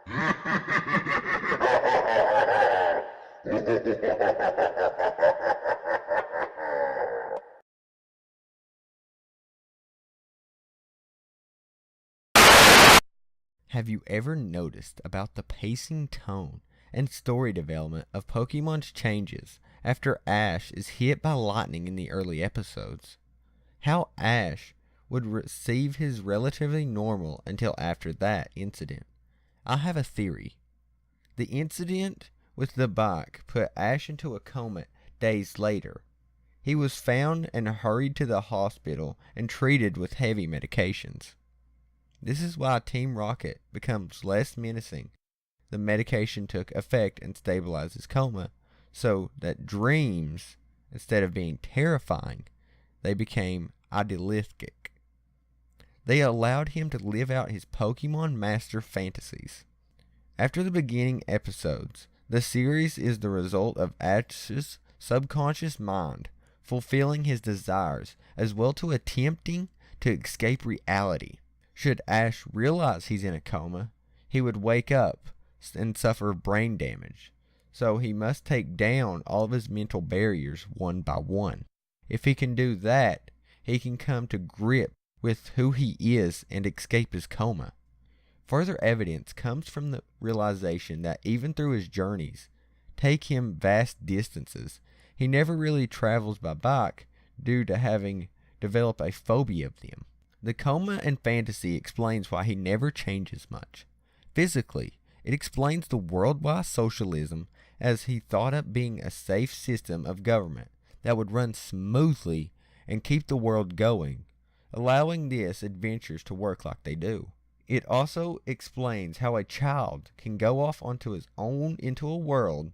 Have you ever noticed about the pacing tone and story development of Pokemon's changes after Ash is hit by lightning in the early episodes? How Ash would receive his relatively normal until after that incident. I have a theory. The incident with the bike put Ash into a coma days later. He was found and hurried to the hospital and treated with heavy medications. This is why Team Rocket becomes less menacing. The medication took effect and stabilized his coma, so that dreams, instead of being terrifying, they became idealistic. They allowed him to live out his Pokemon Master fantasies. After the beginning episodes, the series is the result of Ash's subconscious mind fulfilling his desires as well to attempting to escape reality. Should Ash realize he's in a coma, he would wake up and suffer brain damage, so he must take down all of his mental barriers one by one. If he can do that, he can come to grip with who he is and escape his coma. Further evidence comes from the realization that even through his journeys take him vast distances, he never really travels by bike due to having developed a phobia of them. The coma and fantasy explains why he never changes much. Physically, it explains the worldwide socialism as he thought up being a safe system of government that would run smoothly and keep the world going, allowing these adventures to work like they do. It also explains how a child can go off onto his own into a world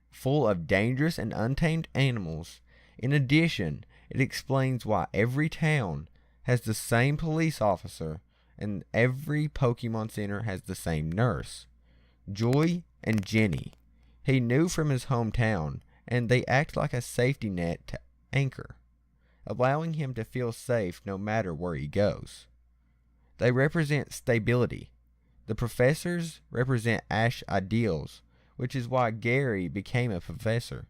full of dangerous and untamed animals. In addition, it explains why every town has the same police officer and every Pokemon Center has the same nurse. Joy and Jenny, he knew from his hometown, and they act like a safety net to Anchor, allowing him to feel safe no matter where he goes. They represent stability. The professors represent Ash ideals, which is why Gary became a professor.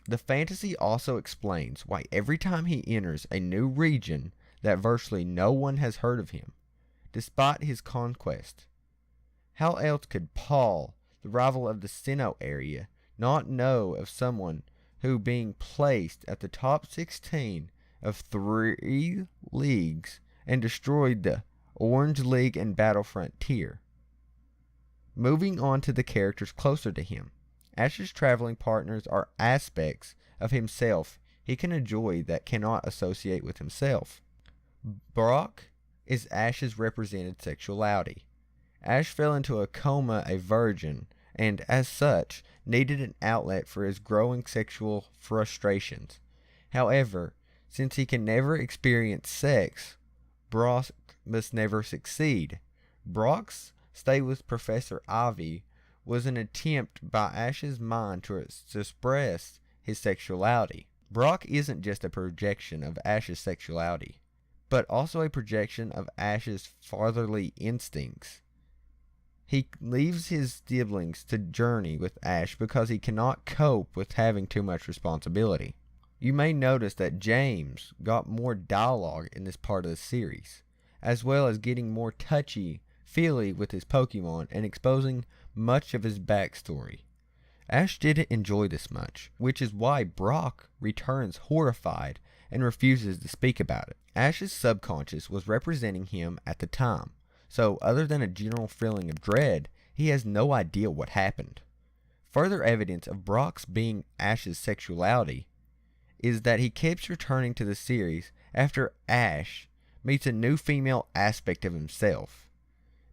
The fantasy also explains why every time he enters a new region that virtually no one has heard of him, despite his conquest. How else could Paul, the rival of the Sinnoh area, not know of someone who, being placed at the top 16 of 3 leagues and destroyed the Orange League and Battlefront tier? Moving on to the characters closer to him, Ash's traveling partners are aspects of himself he can enjoy that cannot associate with himself. Brock is Ash's represented sexuality. Ash fell into a coma a virgin, and as such, needed an outlet for his growing sexual frustrations. However, since he can never experience sex, Brock must never succeed. Brock's stay with Professor Ivy was an attempt by Ash's mind to express his sexuality. Brock isn't just a projection of Ash's sexuality, but also a projection of Ash's fatherly instincts. He leaves his siblings to journey with Ash because he cannot cope with having too much responsibility. You may notice that James got more dialogue in this part of the series, as well as getting more touchy-feely with his Pokemon and exposing much of his backstory. Ash didn't enjoy this much, which is why Brock returns horrified and refuses to speak about it. Ash's subconscious was representing him at the time, so other than a general feeling of dread, he has no idea what happened. Further evidence of Brock's being Ash's sexuality is that he keeps returning to the series after Ash meets a new female aspect of himself.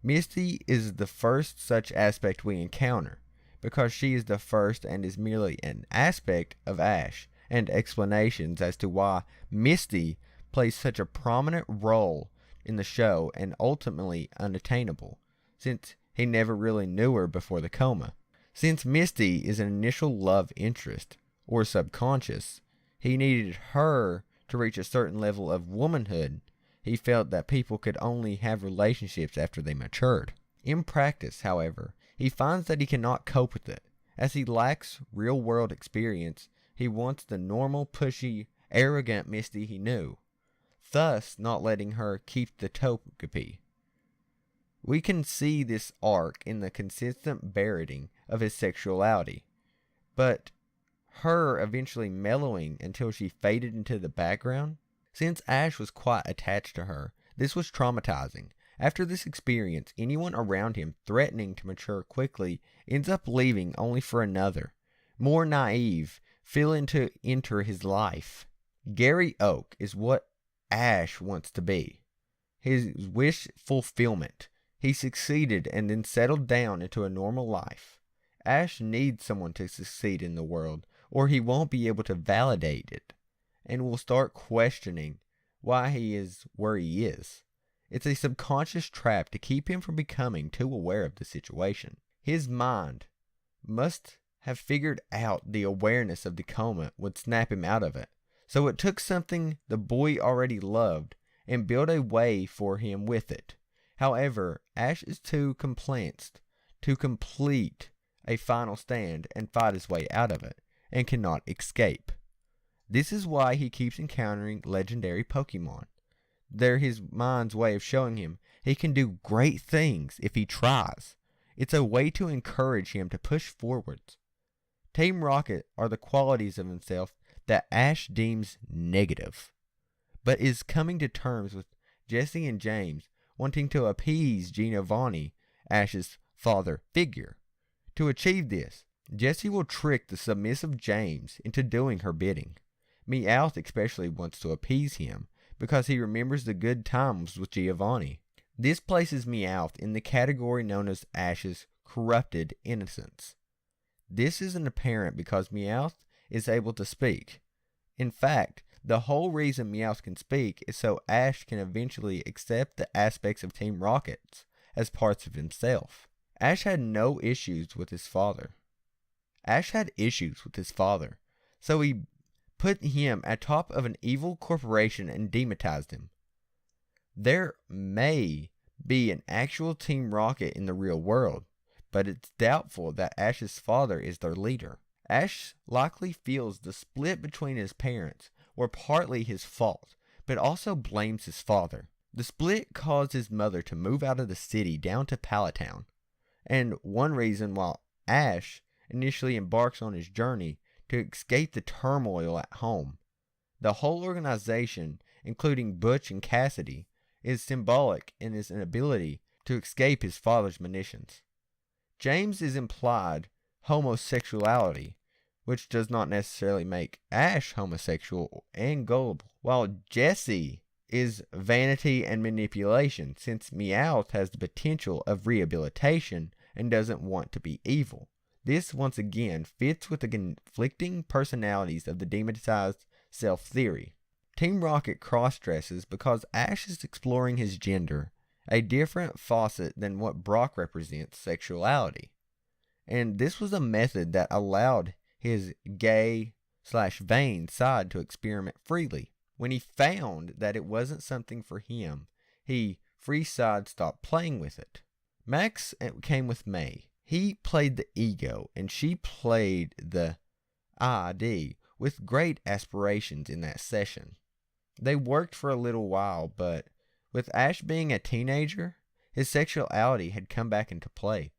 Misty is the first such aspect we encounter, because she is the first and is merely an aspect of Ash, and explanations as to why Misty plays such a prominent role in the show and ultimately unattainable, since he never really knew her before the coma. Since Misty is an initial love interest, or subconscious, he needed her to reach a certain level of womanhood. He felt that people could only have relationships after they matured. In practice, however, He finds that he cannot cope with it. As he lacks real-world experience, he wants the normal, pushy, arrogant Misty he knew, thus not letting her keep the togepi. We can see this arc in the consistent barreting of his sexuality, but her eventually mellowing until she faded into the background. Since Ash was quite attached to her, this was traumatizing. After this experience, anyone around him threatening to mature quickly ends up leaving only for another, more naive, feeling to enter his life. Gary Oak is what Ash wants to be. His wish fulfillment. He succeeded and then settled down into a normal life. Ash needs someone to succeed in the world, or he won't be able to validate it, and will start questioning why he is where he is. It's a subconscious trap to keep him from becoming too aware of the situation. His mind must have figured out the awareness of the coma would snap him out of it. So it took something the boy already loved and built a way for him with it. However, Ash is too complained to complete a final stand and fight his way out of it, and cannot escape. This is why he keeps encountering legendary Pokemon. They're his mind's way of showing him he can do great things if he tries. It's a way to encourage him to push forwards. Team Rocket are the qualities of himself that Ash deems negative, but is coming to terms with Jesse and James wanting to appease Giovanni, Ash's father figure. To achieve this, Jesse will trick the submissive James into doing her bidding. Meowth especially wants to appease him because he remembers the good times with Giovanni. This places Meowth in the category known as Ash's corrupted innocence. This isn't apparent because Meowth is able to speak. In fact, the whole reason Meowth can speak is so Ash can eventually accept the aspects of Team Rocket as parts of himself. Ash had no issues with his father. So he put him atop of an evil corporation and demonetized him. There may be an actual Team Rocket in the real world, but it's doubtful that Ash's father is their leader. Ash likely feels the split between his parents were partly his fault, but also blames his father. The split caused his mother to move out of the city down to Palatown, and one reason while Ash initially embarks on his journey to escape the turmoil at home. The whole organization, including Butch and Cassidy, is symbolic in his inability to escape his father's munitions. James is implied homosexuality, which does not necessarily make Ash homosexual and gullible, while Jesse is vanity and manipulation, since Meowth has the potential of rehabilitation and doesn't want to be evil. This once again fits with the conflicting personalities of the demonetized self theory. Team Rocket cross-dresses because Ash is exploring his gender, a different facet than what Brock represents sexuality. And this was a method that allowed his gay/vain side to experiment freely. When he found that it wasn't something for him, he free-side stopped playing with it. Max came with May. He played the ego, and she played the ID with great aspirations in that session. They worked for a little while, but with Ash being a teenager, his sexuality had come back into play.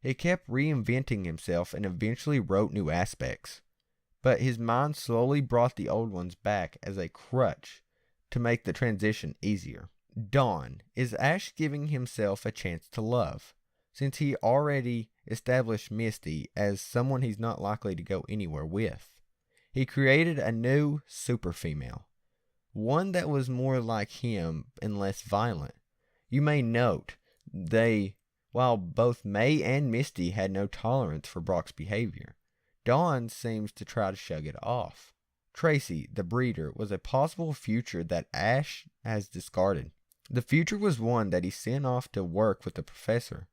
He kept reinventing himself and eventually wrote new aspects, but his mind slowly brought the old ones back as a crutch to make the transition easier. Dawn is Ash giving himself a chance to love, since he already established Misty as someone he's not likely to go anywhere with. He created a new super female, one that was more like him and less violent. You may note while both May and Misty had no tolerance for Brock's behavior, Dawn seems to try to shrug it off. Tracy, the breeder, was a possible future that Ash has discarded. The future was one that he sent off to work with the professor,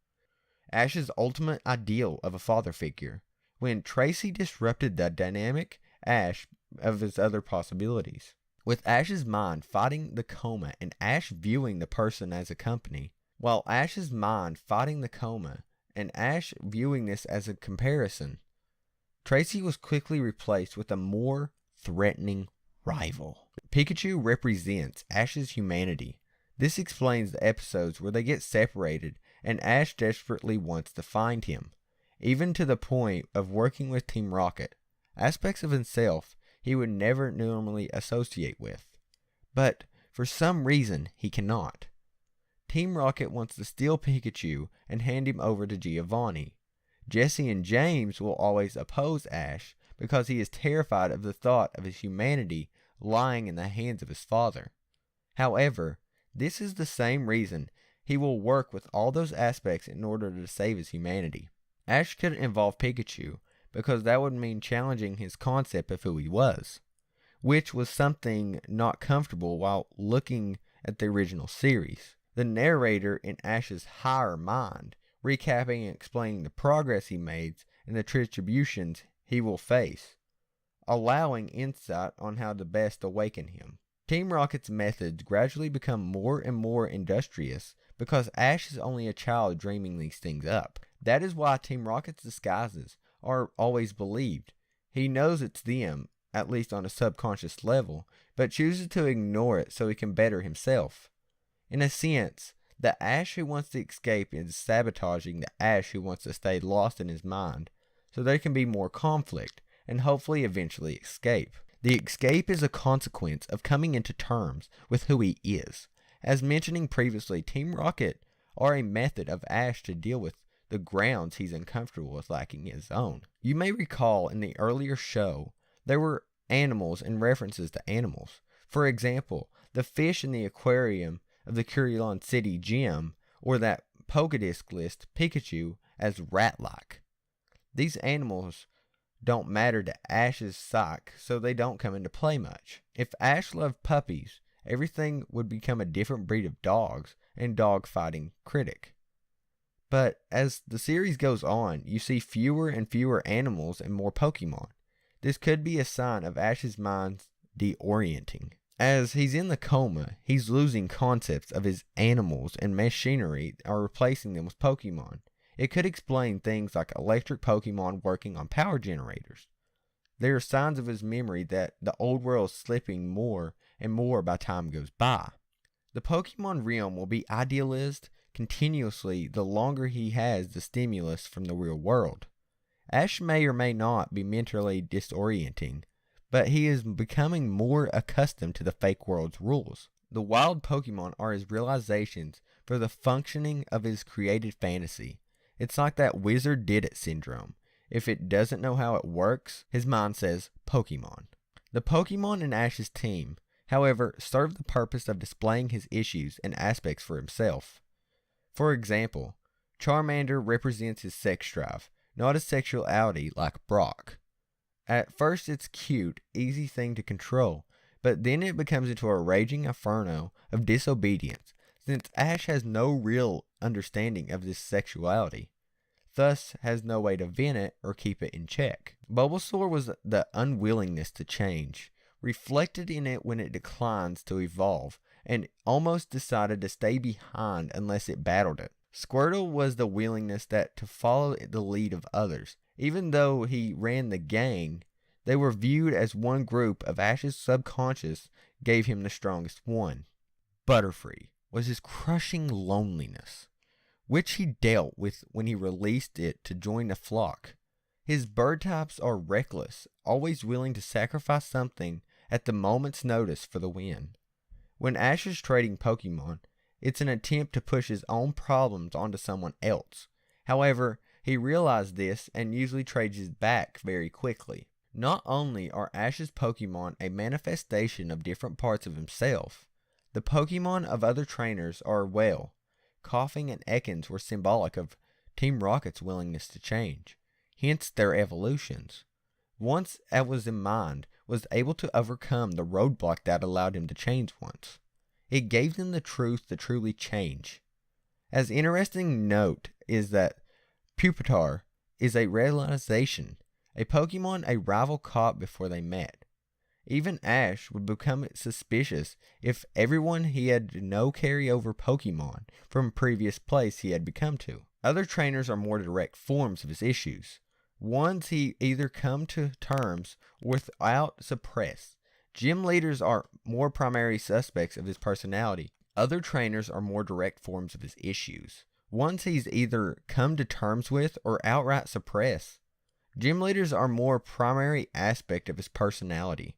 Ash's ultimate ideal of a father figure, when Tracy disrupted the dynamic Ash of his other possibilities. With Ash's mind fighting the coma and Ash viewing the person as a company, while Ash's mind fighting the coma and Ash viewing this as a comparison. Tracy was quickly replaced with a more threatening rival. Pikachu represents Ash's humanity. This explains the episodes where they get separated and Ash desperately wants to find him, even to the point of working with Team Rocket, aspects of himself he would never normally associate with. But for some reason, he cannot. Team Rocket wants to steal Pikachu and hand him over to Giovanni. Jesse and James will always oppose Ash because he is terrified of the thought of his humanity lying in the hands of his father. However, this is the same reason he will work with all those aspects in order to save his humanity. Ash couldn't involve Pikachu because that would mean challenging his concept of who he was, which was something not comfortable while looking at the original series. The narrator in Ash's higher mind, recapping and explaining the progress he made and the tribulations he will face, allowing insight on how to best awaken him. Team Rocket's methods gradually become more and more industrious because Ash is only a child dreaming these things up. That is why Team Rocket's disguises are always believed. He knows it's them, at least on a subconscious level, but chooses to ignore it so he can better himself. In a sense, the Ash who wants to escape is sabotaging the Ash who wants to stay lost in his mind, so there can be more conflict, and hopefully eventually escape. The escape is a consequence of coming into terms with who he is. As mentioning previously, Team Rocket are a method of Ash to deal with the grounds he's uncomfortable with lacking his own. You may recall in the earlier show, there were animals and references to animals. For example, the fish in the aquarium of the Curion City gym, or that Pokédex list Pikachu as rat-like. These animals don't matter to Ash's psyche, so they don't come into play much. If Ash loved puppies, everything would become a different breed of dogs and dog-fighting critic. But as the series goes on, you see fewer and fewer animals and more Pokemon. This could be a sign of Ash's mind deorienting. As he's in the coma, he's losing concepts of his animals and machinery are replacing them with Pokemon. It could explain things like electric Pokemon working on power generators. There are signs of his memory that the old world is slipping more and more by time goes by. The Pokemon realm will be idealized continuously the longer he has the stimulus from the real world. Ash may or may not be mentally disorienting, but he is becoming more accustomed to the fake world's rules. The wild Pokemon are his realizations for the functioning of his created fantasy. It's like that wizard did it syndrome. If it doesn't know how it works, his mind says Pokemon. The Pokemon in Ash's team, however, serve the purpose of displaying his issues and aspects for himself. For example, Charmander represents his sex drive, not his sexuality like Brock. At first it's cute, easy thing to control, but then it becomes into a raging inferno of disobedience, since Ash has no real understanding of this sexuality, thus has no way to vent it or keep it in check. Bulbasaur was the unwillingness to change, reflected in it when it declines to evolve, and almost decided to stay behind unless it battled it. Squirtle was the willingness to follow the lead of others. Even though he ran the gang, they were viewed as one group of Ash's subconscious gave him the strongest one. Butterfree was his crushing loneliness, which he dealt with when he released it to join the flock. His bird types are reckless, always willing to sacrifice something at the moment's notice for the win. When Ash is trading Pokemon, it's an attempt to push his own problems onto someone else. However, he realized this and usually trades his back very quickly. Not only are Ash's Pokemon a manifestation of different parts of himself, the Pokemon of other trainers are well. Coughing and Ekans were symbolic of Team Rocket's willingness to change, hence their evolutions. Once I was in mind, was able to overcome the roadblock that allowed him to change once. It gave them the truth to truly change. As interesting note is that Pupitar is a realization, a Pokemon a rival caught before they met. Even Ash would become suspicious if everyone he had no carryover Pokemon from previous place he had become to. Other trainers are more direct forms of his issues, ones he either come to terms without suppress. Gym leaders are more primary suspects of his personality. Other trainers are more direct forms of his issues, ones he's either come to terms with or outright suppress. Gym leaders are more primary aspect of his personality,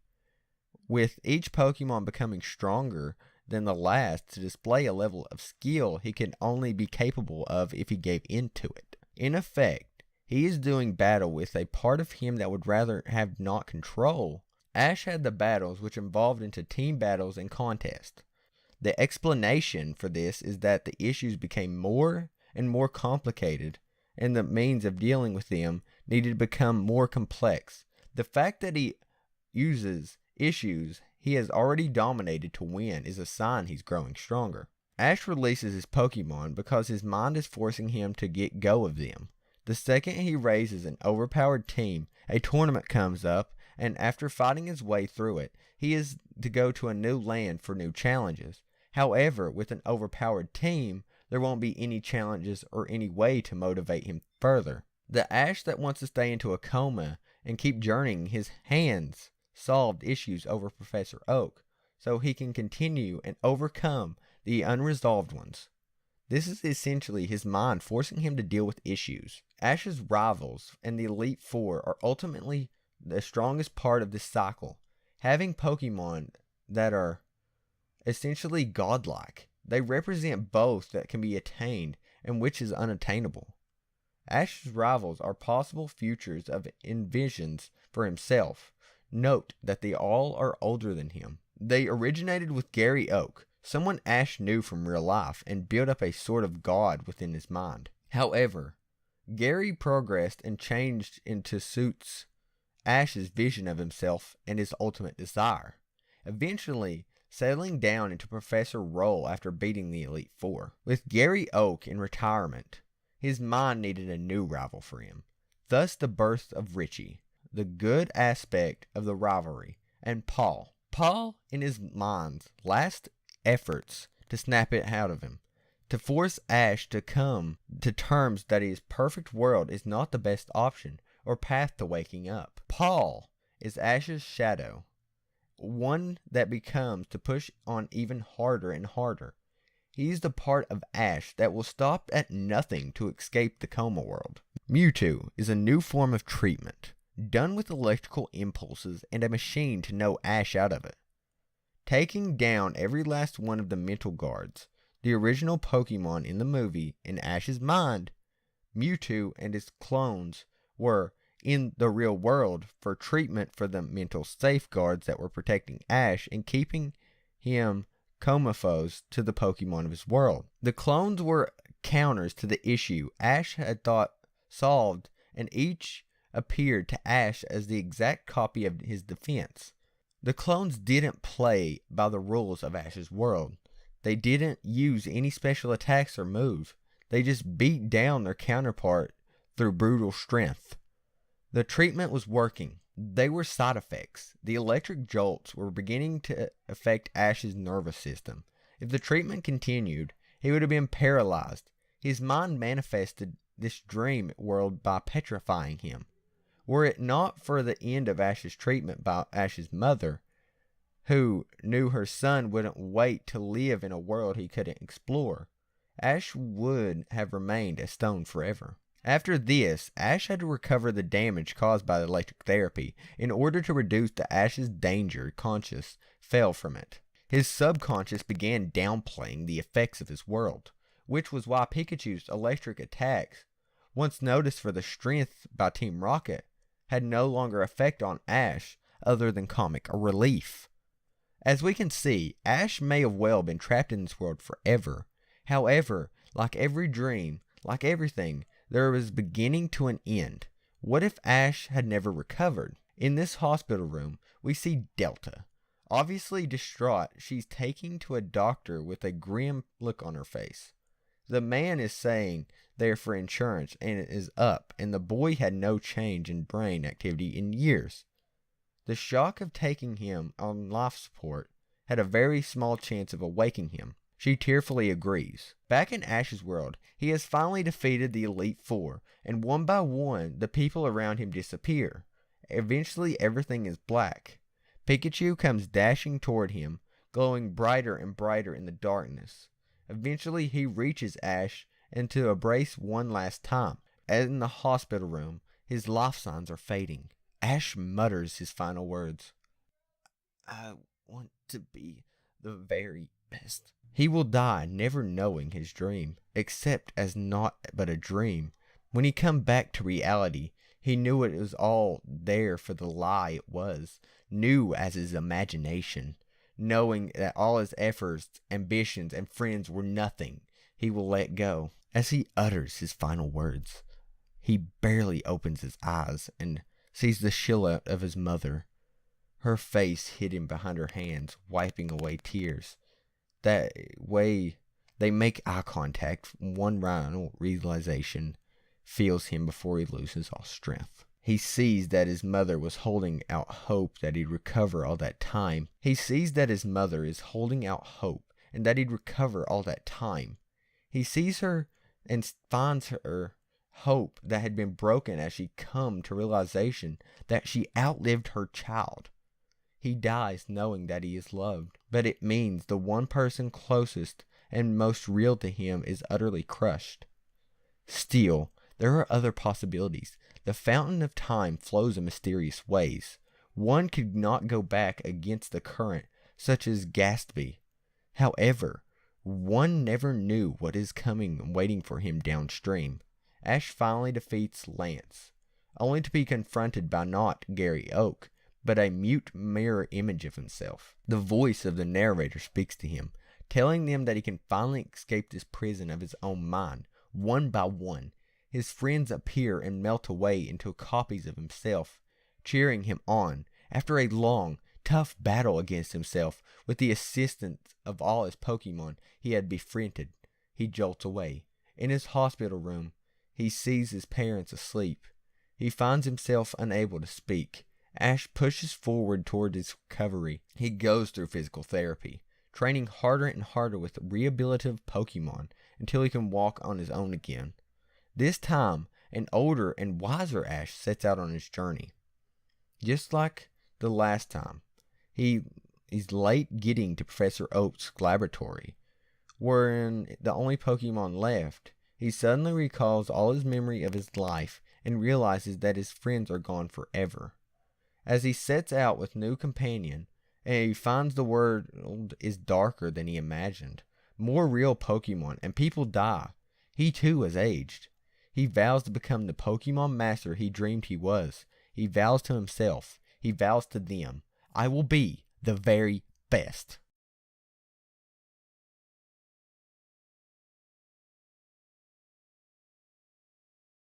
with each Pokemon becoming stronger than the last to display a level of skill he can only be capable of if he gave into it. In effect, he is doing battle with a part of him that would rather have not control. Ash had the battles which evolved into team battles and contests. The explanation for this is that the issues became more and more complicated, and the means of dealing with them needed to become more complex. The fact that he uses issues he has already dominated to win is a sign he's growing stronger. Ash releases his Pokemon because his mind is forcing him to get go of them. The second he raises an overpowered team, a tournament comes up, and after fighting his way through it, he is to go to a new land for new challenges. However, with an overpowered team, there won't be any challenges or any way to motivate him further. The Ash that wants to stay into a coma and keep journeying his hands solved issues over Professor Oak, so he can continue and overcome the unresolved ones. This is essentially his mind forcing him to deal with issues. Ash's rivals and the Elite Four are ultimately the strongest part of this cycle, having Pokemon that are essentially godlike. They represent both that can be attained and which is unattainable. Ash's rivals are possible futures of envisions for himself. Note that they all are older than him. They originated with Gary Oak, someone Ash knew from real life, and built up a sort of god within his mind. However, Gary progressed and changed into suits Ash's vision of himself and his ultimate desire, eventually settling down into Professor role after beating the Elite Four. With Gary Oak in retirement, his mind needed a new rival for him. Thus the birth of Richie, the good aspect of the rivalry, and Paul. Paul, in his mind's last efforts to snap it out of him, to force Ash to come to terms that his perfect world is not the best option or path to waking up. Paul is Ash's shadow, one that becomes to push on even harder and harder. He's the part of Ash that will stop at nothing to escape the Coma world. Mewtwo is a new form of treatment, done with electrical impulses and a machine to know Ash out of it. Taking down every last one of the mental guards, the original Pokemon in the movie, in Ash's mind, Mewtwo and his clones were in the real world for treatment for the mental safeguards that were protecting Ash and keeping him comatose to the Pokemon of his world. The clones were counters to the issue Ash had thought solved, and each appeared to Ash as the exact copy of his defense. The clones didn't play by the rules of Ash's world. They didn't use any special attacks or moves. They just beat down their counterpart through brutal strength. The treatment was working. They were side effects. The electric jolts were beginning to affect Ash's nervous system. If the treatment continued, he would have been paralyzed. His mind manifested this dream world by petrifying him. Were it not for the end of Ash's treatment by Ash's mother, who knew her son wouldn't wait to live in a world he couldn't explore, Ash would have remained a stone forever. After this, Ash had to recover the damage caused by the electric therapy in order to reduce the Ash's danger conscious fell from it. His subconscious began downplaying the effects of his world, which was why Pikachu's electric attacks, once noticed for the strength by Team Rocket, had no longer effect on Ash other than comic relief. As we can see, Ash may have well been trapped in this world forever. However, like every dream, like everything, there was beginning to an end. What if Ash had never recovered? In this hospital room, we see Delta. Obviously distraught, she's taking to a doctor with a grim look on her face. The man is saying they're for insurance and it is up, and the boy had no change in brain activity in years. The shock of taking him on life support had a very small chance of awakening him. She tearfully agrees. Back in Ash's world, he has finally defeated the Elite Four, and one by one, the people around him disappear. Eventually, everything is black. Pikachu comes dashing toward him, glowing brighter and brighter in the darkness. Eventually, he reaches Ash and to embrace one last time. As in the hospital room, his life signs are fading. Ash mutters his final words. I want to be the very best. He will die never knowing his dream, except as naught but a dream. When he come back to reality, he knew it was all there for the lie it was, knew as his imagination. Knowing that all his efforts, ambitions, and friends were nothing, he will let go. As he utters his final words, he barely opens his eyes and sees the silhouette of his mother, her face hidden behind her hands, wiping away tears. That way, they make eye contact. One final realization fills him before he loses all strength. He sees that his mother was holding out hope that he'd recover all that time. He sees that his mother is holding out hope and that he'd recover all that time. He sees her and finds her hope that had been broken as she come to realization that she outlived her child. He dies knowing that he is loved, but it means the one person closest and most real to him is utterly crushed. Still, there are other possibilities. The fountain of time flows in mysterious ways. One could not go back against the current, such as Gatsby. However, one never knew what is coming and waiting for him downstream. Ash finally defeats Lance, only to be confronted by not Gary Oak, but a mute mirror image of himself. The voice of the narrator speaks to him, telling them that he can finally escape this prison of his own mind. One by one, his friends appear and melt away into copies of himself, cheering him on. After a long, tough battle against himself, with the assistance of all his Pokemon he had befriended, he jolts away. In his hospital room, he sees his parents asleep. He finds himself unable to speak. Ash pushes forward toward his recovery. He goes through physical therapy, training harder and harder with rehabilitative Pokemon until he can walk on his own again. This time, an older and wiser Ash sets out on his journey. Just like the last time, he's late getting to Professor Oak's laboratory, wherein the only Pokemon left. He suddenly recalls all his memory of his life and realizes that his friends are gone forever. As he sets out with new companion, and he finds the world is darker than he imagined. More real Pokemon, and people die. He too has aged. He vows to become the Pokemon master he dreamed he was. He vows to himself. He vows to them, I will be the very best.